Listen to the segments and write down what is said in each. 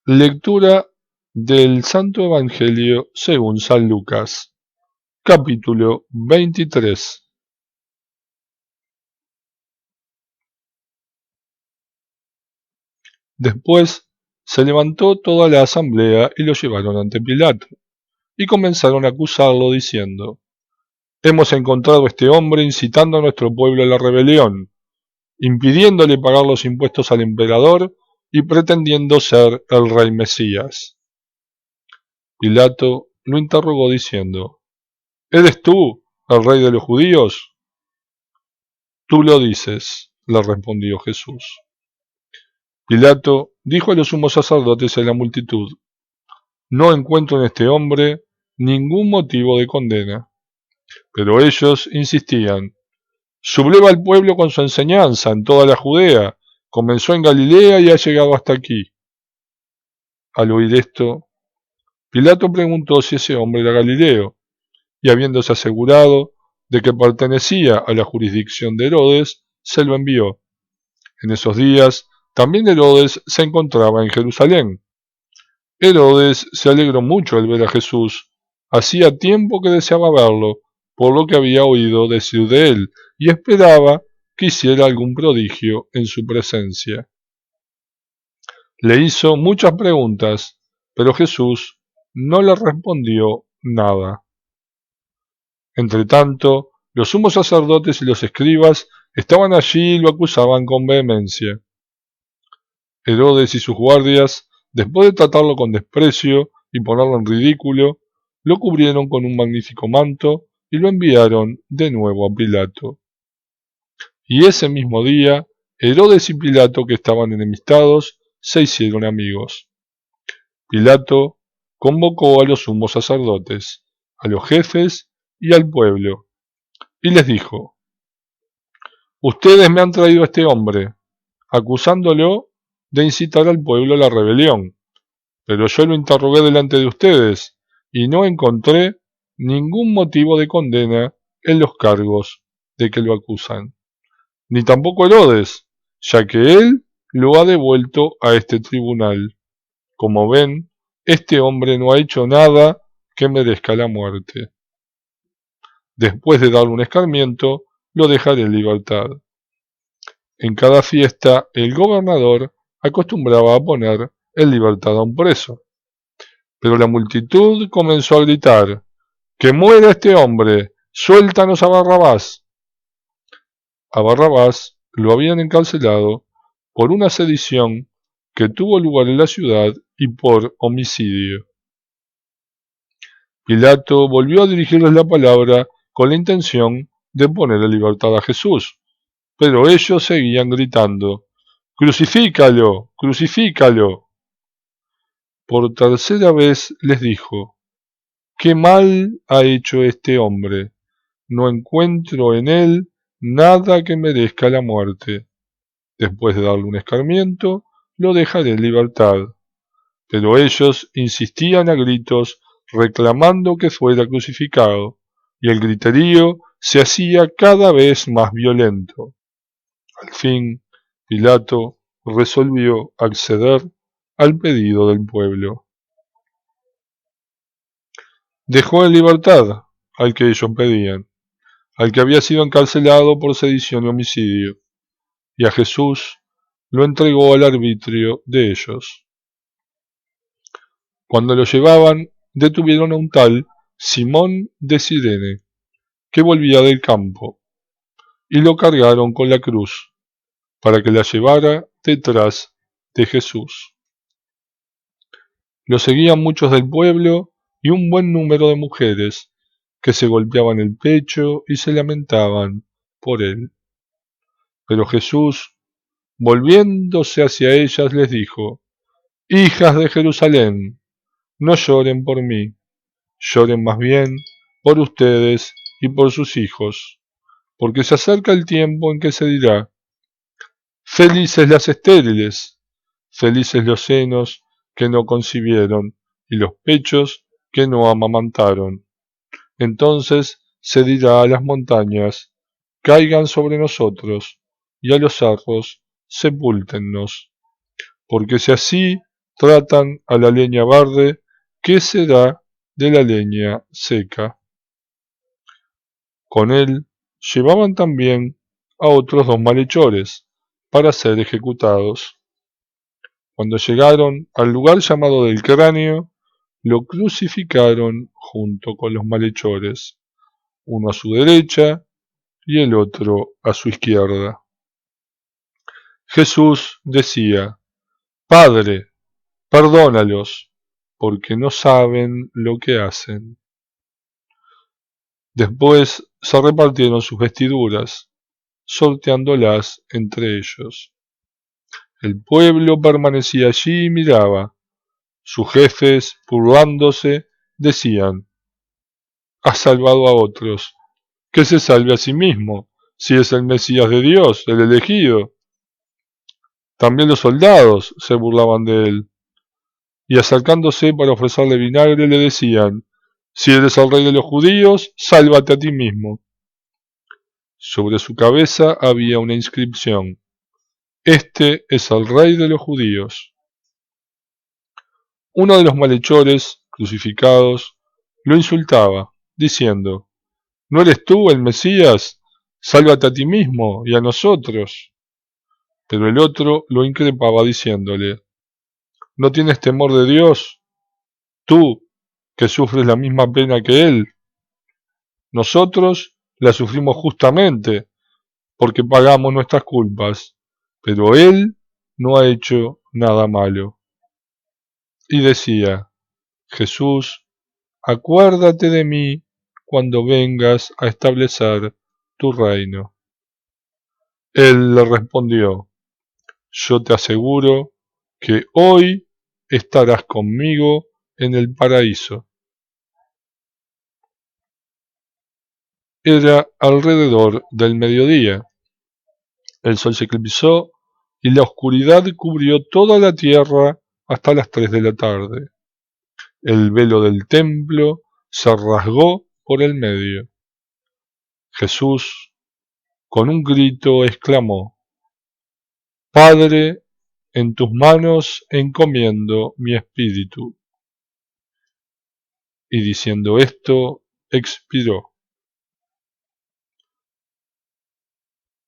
Lectura del Santo Evangelio según San Lucas, capítulo 23. Después se levantó toda la asamblea y lo llevaron ante Pilato, y comenzaron a acusarlo diciendo: Hemos encontrado a este hombre incitando a nuestro pueblo a la rebelión, impidiéndole pagar los impuestos al emperador y pretendiendo ser el rey Mesías. Pilato lo interrogó diciendo: ¿Eres tú el rey de los judíos? Tú lo dices, le respondió Jesús. Pilato dijo a los sumos sacerdotes y a la multitud: No encuentro en este hombre ningún motivo de condena. Pero ellos insistían: Subleva al pueblo con su enseñanza en toda la Judea, comenzó en Galilea y ha llegado hasta aquí. Al oír esto, Pilato preguntó si ese hombre era Galileo, y habiéndose asegurado de que pertenecía a la jurisdicción de Herodes, se lo envió. En esos días también Herodes se encontraba en Jerusalén. Herodes se alegró mucho al ver a Jesús. Hacía tiempo que deseaba verlo, por lo que había oído decir de él, y esperaba que hiciera algún prodigio en su presencia. Le hizo muchas preguntas, pero Jesús no le respondió nada. Entretanto, los sumos sacerdotes y los escribas estaban allí y lo acusaban con vehemencia. Herodes y sus guardias, después de tratarlo con desprecio y ponerlo en ridículo, lo cubrieron con un magnífico manto y lo enviaron de nuevo a Pilato. Y ese mismo día, Herodes y Pilato, que estaban enemistados, se hicieron amigos. Pilato convocó a los sumos sacerdotes, a los jefes y al pueblo, y les dijo: Ustedes me han traído a este hombre, acusándolo de incitar al pueblo a la rebelión, pero yo lo interrogué delante de ustedes, y no encontré ningún motivo de condena en los cargos de que lo acusan, ni tampoco Herodes, ya que él lo ha devuelto a este tribunal. Como ven, este hombre no ha hecho nada que merezca la muerte. Después de darle un escarmiento, lo dejaré en libertad. En cada fiesta, el gobernador acostumbraba a poner en libertad a un preso. Pero la multitud comenzó a gritar: ¡Que muera este hombre! ¡Suéltanos a Barrabás! A Barrabás lo habían encarcelado por una sedición que tuvo lugar en la ciudad y por homicidio. Pilato volvió a dirigirles la palabra con la intención de poner en libertad a Jesús, pero ellos seguían gritando: ¡Crucifícalo! ¡Crucifícalo! Por tercera vez les dijo: ¿Qué mal ha hecho este hombre? No encuentro en él nada que merezca la muerte. Después de darle un escarmiento, lo dejaré en libertad. Pero ellos insistían a gritos, reclamando que fuera crucificado, y el griterío se hacía cada vez más violento. Al fin, Pilato resolvió acceder al pedido del pueblo. Dejó en libertad al que ellos pedían, al que había sido encarcelado por sedición y homicidio, y a Jesús lo entregó al arbitrio de ellos. Cuando lo llevaban, detuvieron a un tal Simón de Cirene, que volvía del campo, y lo cargaron con la cruz, para que la llevara detrás de Jesús. Lo seguían muchos del pueblo y un buen número de mujeres, que se golpeaban el pecho y se lamentaban por él. Pero Jesús, volviéndose hacia ellas, les dijo: Hijas de Jerusalén, no lloren por mí, lloren más bien por ustedes y por sus hijos, porque se acerca el tiempo en que se dirá: Felices las estériles, felices los senos que no concibieron y los pechos que no amamantaron. Entonces se dirá a las montañas: caigan sobre nosotros, y a los cerros: sepúltennos. Porque si así tratan a la leña verde, ¿qué será de la leña seca? Con él llevaban también a otros 2 malhechores para ser ejecutados. Cuando llegaron al lugar llamado del cráneo, lo crucificaron junto con los malhechores, uno a su derecha y el otro a su izquierda. Jesús decía: Padre, perdónalos, porque no saben lo que hacen. Después se repartieron sus vestiduras, sorteándolas entre ellos. El pueblo permanecía allí y miraba. Sus jefes, burlándose, decían: ha salvado a otros, que se salve a sí mismo, si es el Mesías de Dios, el elegido. También los soldados se burlaban de él, y acercándose para ofrecerle vinagre le decían: si eres el rey de los judíos, sálvate a ti mismo. Sobre su cabeza había una inscripción: este es el rey de los judíos. Uno de los malhechores, crucificados, lo insultaba, diciendo: ¿no eres tú el Mesías? Sálvate a ti mismo y a nosotros. Pero el otro lo increpaba diciéndole: ¿no tienes temor de Dios, tú que sufres la misma pena que Él? Nosotros la sufrimos justamente porque pagamos nuestras culpas, pero Él no ha hecho nada malo. Y decía: Jesús, acuérdate de mí cuando vengas a establecer tu reino. Él le respondió: yo te aseguro que hoy estarás conmigo en el paraíso. Era alrededor del mediodía. El sol se eclipsó y la oscuridad cubrió toda la tierra hasta las 3 de la tarde. El velo del templo se rasgó por el medio. Jesús, con un grito, exclamó: Padre, en tus manos encomiendo mi espíritu. Y diciendo esto, expiró.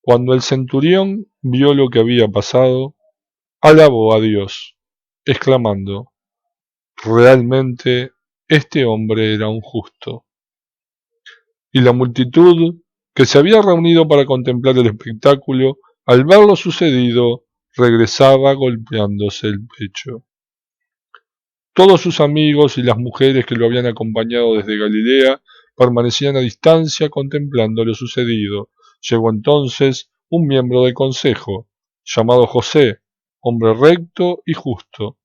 Cuando el centurión vio lo que había pasado, alabó a Dios, exclamando: realmente este hombre era un justo. Y la multitud, que se había reunido para contemplar el espectáculo, al ver lo sucedido, regresaba golpeándose el pecho. Todos sus amigos y las mujeres que lo habían acompañado desde Galilea permanecían a distancia contemplando lo sucedido. Llegó entonces un miembro del consejo, llamado José, hombre recto y justo,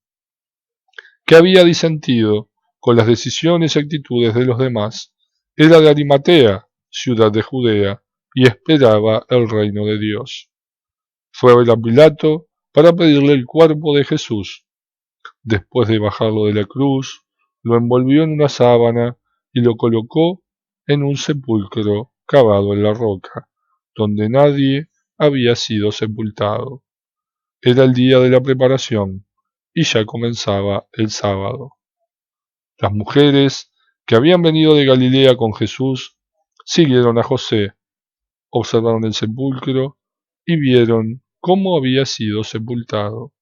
que había disentido con las decisiones y actitudes de los demás. Era de Arimatea, ciudad de Judea, y esperaba el reino de Dios. Fue a ver a Pilato para pedirle el cuerpo de Jesús. Después de bajarlo de la cruz, lo envolvió en una sábana y lo colocó en un sepulcro cavado en la roca, donde nadie había sido sepultado. Era el día de la preparación y ya comenzaba el sábado. Las mujeres que habían venido de Galilea con Jesús siguieron a José, observaron el sepulcro y vieron cómo había sido sepultado.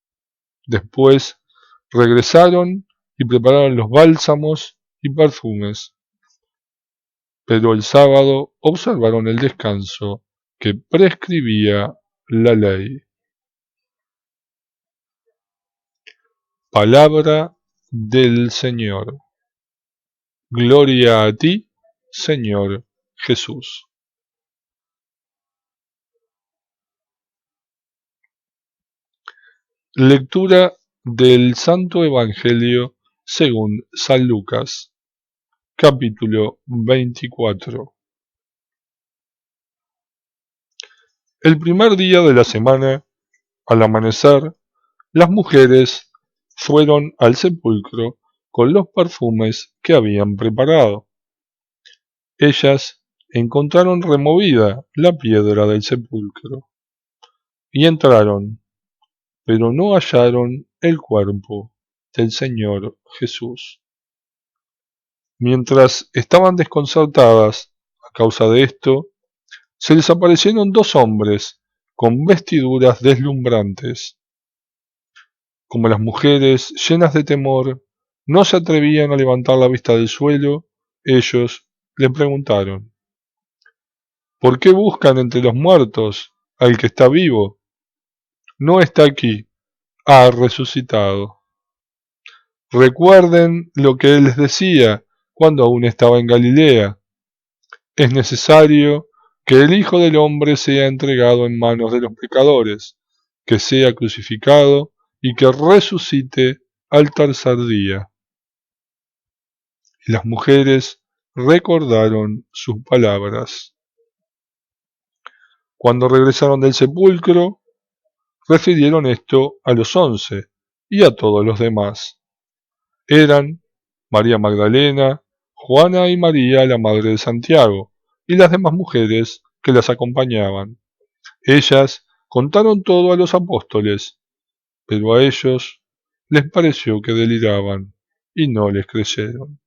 Después regresaron y prepararon los bálsamos y perfumes, pero el sábado observaron el descanso que prescribía la ley. Palabra del Señor. Gloria a ti, Señor Jesús. Lectura del Santo Evangelio según San Lucas, capítulo 24. El primer día de la semana, al amanecer, las mujeres fueron al sepulcro con los perfumes que habían preparado. Ellas encontraron removida la piedra del sepulcro y entraron, pero no hallaron el cuerpo del Señor Jesús. Mientras estaban desconcertadas a causa de esto, se les aparecieron dos hombres con vestiduras deslumbrantes. Como las mujeres, llenas de temor, no se atrevían a levantar la vista del suelo, ellos le preguntaron: ¿por qué buscan entre los muertos al que está vivo? No está aquí, ha resucitado. Recuerden lo que él les decía cuando aún estaba en Galilea: es necesario que el Hijo del Hombre sea entregado en manos de los pecadores, que sea crucificado y que resucite al tercer día. Y las mujeres recordaron sus palabras. Cuando regresaron del sepulcro, refirieron esto a los 11 y a todos los demás. Eran María Magdalena, Juana y María, la madre de Santiago, y las demás mujeres que las acompañaban. Ellas contaron todo a los apóstoles, pero a ellos les pareció que deliraban y no les creyeron.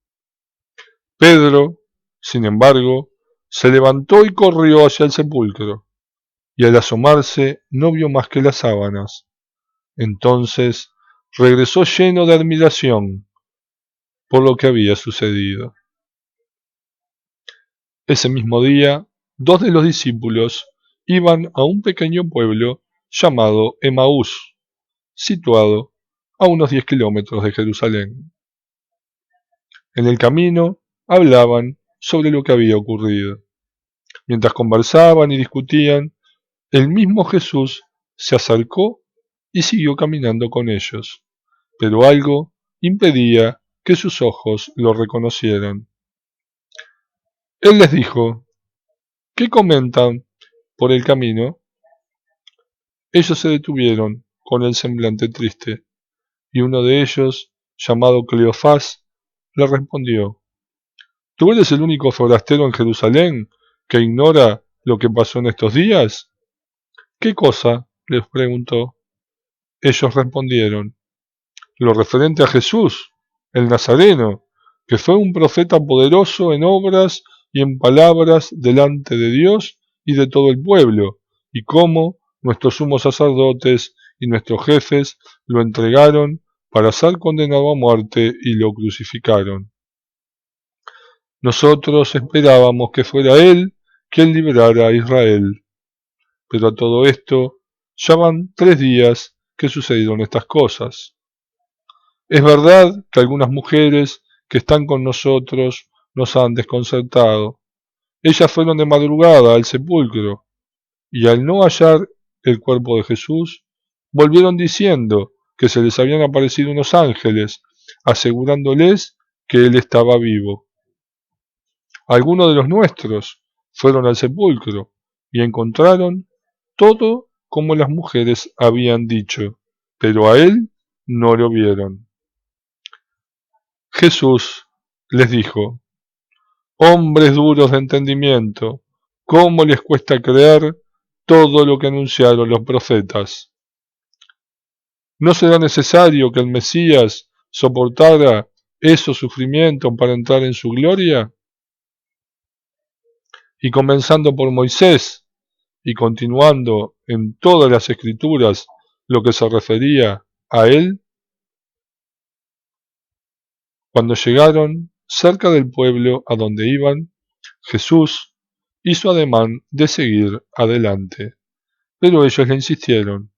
Pedro, sin embargo, se levantó y corrió hacia el sepulcro, y al asomarse no vio más que las sábanas. Entonces regresó lleno de admiración por lo que había sucedido. Ese mismo día, dos de los discípulos iban a un pequeño pueblo llamado Emaús, situado a unos 10 kilómetros de Jerusalén. En el camino hablaban sobre lo que había ocurrido. Mientras conversaban y discutían, el mismo Jesús se acercó y siguió caminando con ellos, pero algo impedía que sus ojos lo reconocieran. Él les dijo: ¿qué comentan por el camino? Ellos se detuvieron con el semblante triste, y uno de ellos, llamado Cleofás, le respondió: ¿tú eres el único forastero en Jerusalén que ignora lo que pasó en estos días? ¿Qué cosa?, les preguntó. Ellos respondieron: lo referente a Jesús, el Nazareno, que fue un profeta poderoso en obras y en palabras delante de Dios y de todo el pueblo, y cómo nuestros sumos sacerdotes y nuestros jefes lo entregaron para ser condenado a muerte y lo crucificaron. Nosotros esperábamos que fuera Él quien liberara a Israel. Pero a todo esto ya van 3 días que sucedieron estas cosas. Es verdad que algunas mujeres que están con nosotros nos han desconcertado. Ellas fueron de madrugada al sepulcro, y al no hallar el cuerpo de Jesús, volvieron diciendo que se les habían aparecido unos ángeles, asegurándoles que Él estaba vivo. Algunos de los nuestros fueron al sepulcro y encontraron todo como las mujeres habían dicho, pero a Él no lo vieron. Jesús les dijo: hombres duros de entendimiento, ¿cómo les cuesta creer todo lo que anunciaron los profetas? ¿No será necesario que el Mesías soportara esos sufrimientos para entrar en su gloria? Y comenzando por Moisés y continuando en todas las escrituras lo que se refería a él, cuando llegaron cerca del pueblo a donde iban, Jesús hizo ademán de seguir adelante. Pero ellos le insistieron: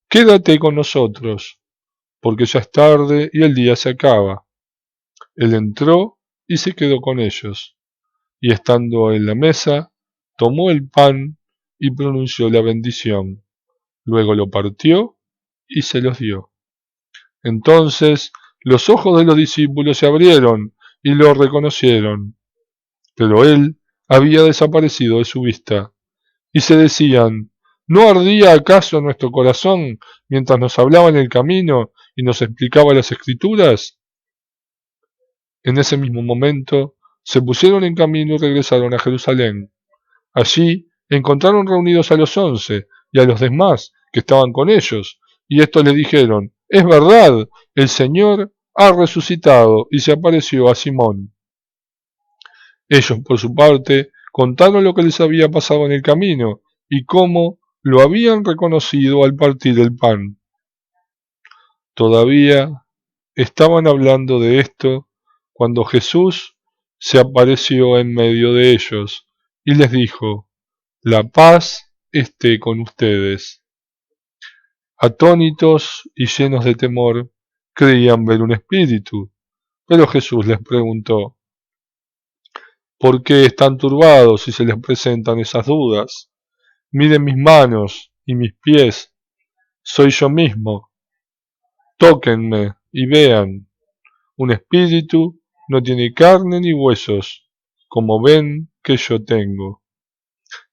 quédate con nosotros, porque ya es tarde y el día se acaba. Él entró y se quedó con ellos, y estando en la mesa, tomó el pan y pronunció la bendición. Luego lo partió y se los dio. Entonces los ojos de los discípulos se abrieron y lo reconocieron, pero él había desaparecido de su vista. Y se decían: ¿no ardía acaso nuestro corazón mientras nos hablaba en el camino y nos explicaba las escrituras? En ese mismo momento se pusieron en camino y regresaron a Jerusalén. Allí encontraron reunidos a los 11 y a los demás que estaban con ellos, y estos les dijeron: es verdad, el Señor ha resucitado y se apareció a Simón. Ellos, por su parte, contaron lo que les había pasado en el camino y cómo lo habían reconocido al partir el pan. Todavía estaban hablando de esto cuando Jesús se apareció en medio de ellos y les dijo: «La paz esté con ustedes». Atónitos y llenos de temor, creían ver un espíritu, pero Jesús les preguntó: «¿Por qué están turbados si se les presentan esas dudas? Miren mis manos y mis pies, soy yo mismo. Tóquenme y vean. Un espíritu no tiene carne ni huesos, como ven que yo tengo».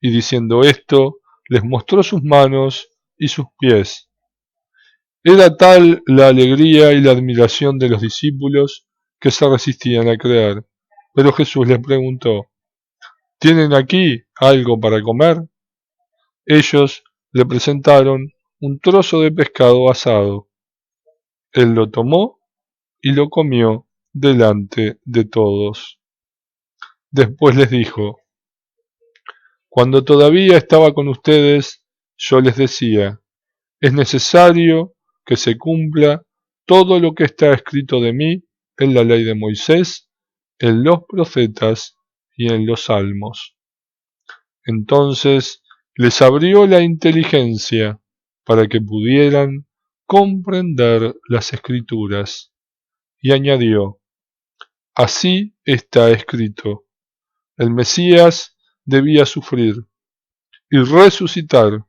Y diciendo esto, les mostró sus manos y sus pies. Era tal la alegría y la admiración de los discípulos que se resistían a creer. Pero Jesús les preguntó: «¿Tienen aquí algo para comer?». Ellos le presentaron un trozo de pescado asado. Él lo tomó y lo comió delante de todos. Después les dijo: «Cuando todavía estaba con ustedes, yo les decía: es necesario que se cumpla todo lo que está escrito de mí en la ley de Moisés, en los profetas y en los salmos». Entonces les abrió la inteligencia para que pudieran comprender las escrituras, y añadió: «Así está escrito, el Mesías debía sufrir y resucitar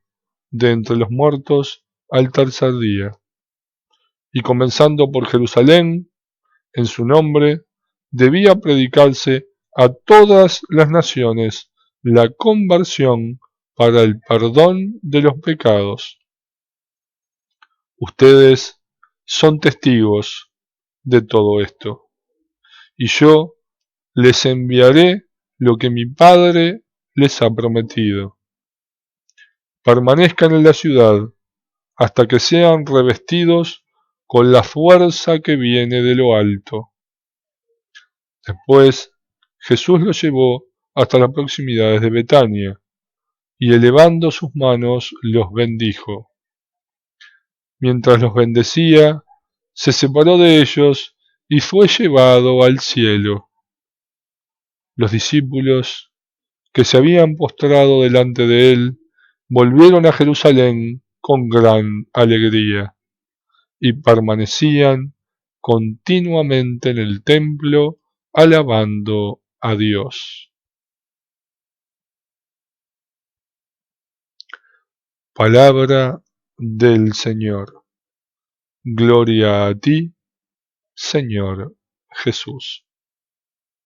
de entre los muertos al tercer día, y comenzando por Jerusalén, en su nombre, debía predicarse a todas las naciones la conversión para el perdón de los pecados. Ustedes son testigos de todo esto, y yo les enviaré lo que mi Padre les ha prometido. Permanezcan en la ciudad hasta que sean revestidos con la fuerza que viene de lo alto». Después Jesús los llevó hasta las proximidades de Betania, y elevando sus manos los bendijo. Mientras los bendecía, se separó de ellos y fue llevado al cielo. Los discípulos, que se habían postrado delante de él, volvieron a Jerusalén con gran alegría, y permanecían continuamente en el templo alabando a Dios. Palabra del Señor. Gloria a ti, Señor Jesús.